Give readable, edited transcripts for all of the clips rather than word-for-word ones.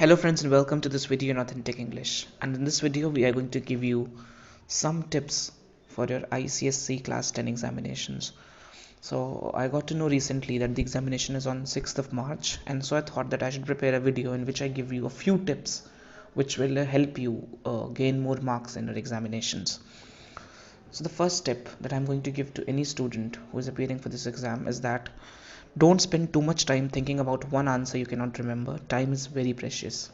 Hello friends and welcome to this video in Authentic English, and in this video we are going to give you some tips for your ICSE class 10 examinations. So I got to know recently that the examination is on 6th of March, and so I thought that I should prepare a video in which I give you a few tips which will help you gain more marks in your examinations. So the first tip that I'm going to give to any student who is appearing for this exam is that don't spend too much time thinking about one answer you cannot remember. Time is very precious.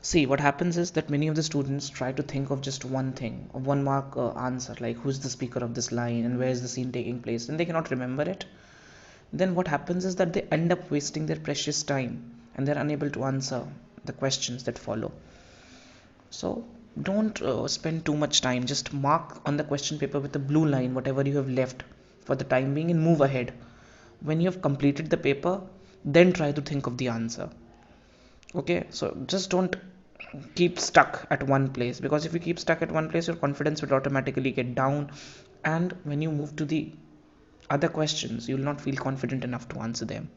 See, what happens is that many of the students try to think of just one thing, a one mark answer, like who's the speaker of this line and where is the scene taking place, and they cannot remember it. Then what happens is that they end up wasting their precious time and they're unable to answer the questions that follow. So don't spend too much time. Just mark on the question paper with a blue line whatever you have left for the time being and move ahead. When you have completed the paper, then try to think of the answer. Okay, so just don't keep stuck at one place, because if you keep stuck at one place, your confidence will automatically get down, and when you move to the other questions, you will not feel confident enough to answer them.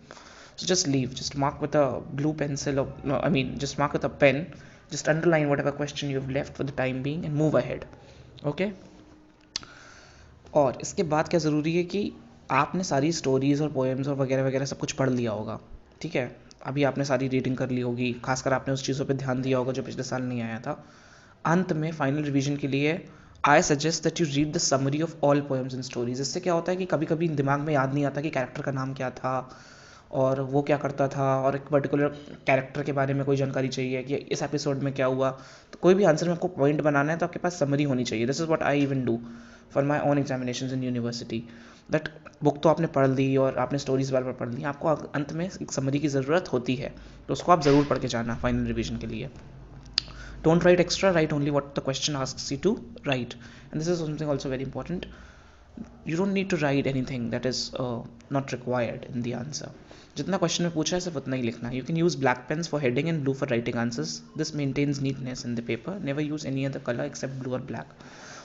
So just leave, just mark with a blue pencil, or no, I mean just mark with a pen, just underline whatever question you have left for the time being and move ahead. Okay, और इसके बाद क्या ज़रूरी है कि आपने सारी stories और पोएम्स और वगैरह वगैरह सब कुछ पढ़ लिया होगा. ठीक है, अभी आपने सारी रीडिंग कर ली होगी, खासकर आपने उस चीज़ों पे ध्यान दिया होगा जो पिछले साल नहीं आया था. अंत में फाइनल रिवीजन के लिए I suggest that you read the summary of all poems and stories. इससे क्या होता है कि कभी कभी दिमाग में याद नहीं आता कि कैरेक्टर का नाम क्या था और वो क्या करता था, और एक पर्टिकुलर कैरेक्टर के बारे में कोई जानकारी चाहिए कि इस एपिसोड में क्या हुआ. तो कोई भी आंसर में आपको पॉइंट बनाना है तो आपके पास समरी होनी चाहिए. This is what I even do for my own examinations in university. That book तो आपने पढ़ ली और आपने स्टोरीज बार बार पढ़ ली, आपको अंत में एक समरी की ज़रूरत होती है, तो उसको आप ज़रूर पढ़ के जाना फाइनल रिवीजन के लिए. Don't write extra, write only what the question asks you to write. And this is something also very important. You don't need to write anything that is not required in the answer. जितना question में पूछा है सिर्फ उतना ही लिखना. You can use black pens for heading and blue for writing answers. This maintains neatness in the paper. Never use any other color except blue or black.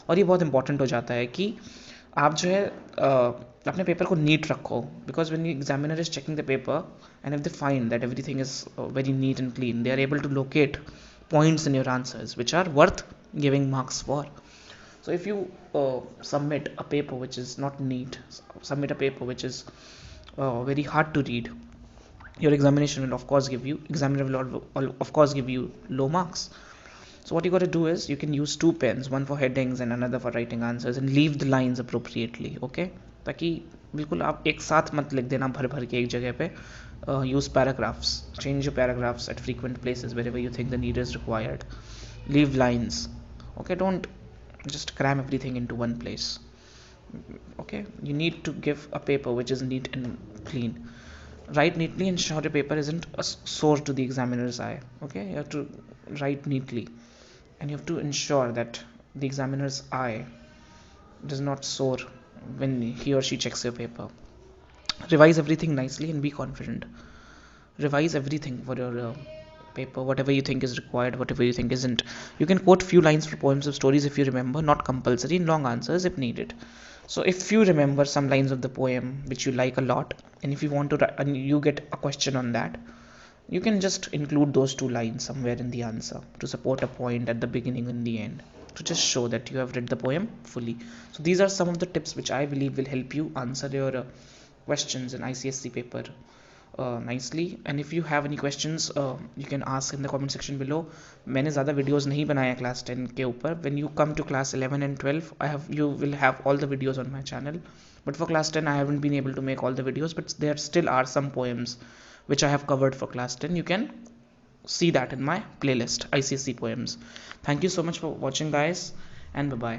और ये बहुत इंपॉर्टेंट हो जाता है कि आप जो है अपने पेपर को नीट रखो, because when examiner is checking the paper and if they find that everything is very neat and clean, they are able to locate points in your answers which are worth giving marks for. So if you submit a paper which is not neat, submit a paper which is very hard to read, your examiner will of course give you low marks. So what you got to do is you can use two pens, one for headings and another for writing answers, and leave the lines appropriately. Okay, ताकि बिल्कुल आप एक साथ मत लिख देना भर भर के एक जगह पे. Use paragraphs, change your paragraphs at frequent places wherever you think the need is required. Leave lines. Okay, don't just cram everything into one place. Okay, you need to give a paper which is neat and clean. Write neatly, ensure your paper isn't a sore to the examiner's eye. Okay, you have to write neatly and you have to ensure that the examiner's eye does not soar when he or she checks your paper. Revise everything nicely and be confident. Revise everything for your paper, whatever you think is required, whatever you think isn't. You can quote few lines for poems or stories if you remember, not compulsory in long answers if needed. So if you remember some lines of the poem which you like a lot, and if you want to and you get a question on that, you can just include those two lines somewhere in the answer to support a point at the beginning and the end, to just show that you have read the poem fully. So these are some of the tips which I believe will help you answer your questions in ICSE paper nicely. And if you have any questions you can ask in the comment section below. मैंने ज़्यादा videos नहीं बनाया class 10 के ऊपर. When you come to class 11 and 12 you will have all the videos on my channel, but for class 10 I haven't been able to make all the videos, but there still are some poems which I have covered for class 10. You can see that in my playlist ICSE poems. Thank you so much for watching guys, and bye bye.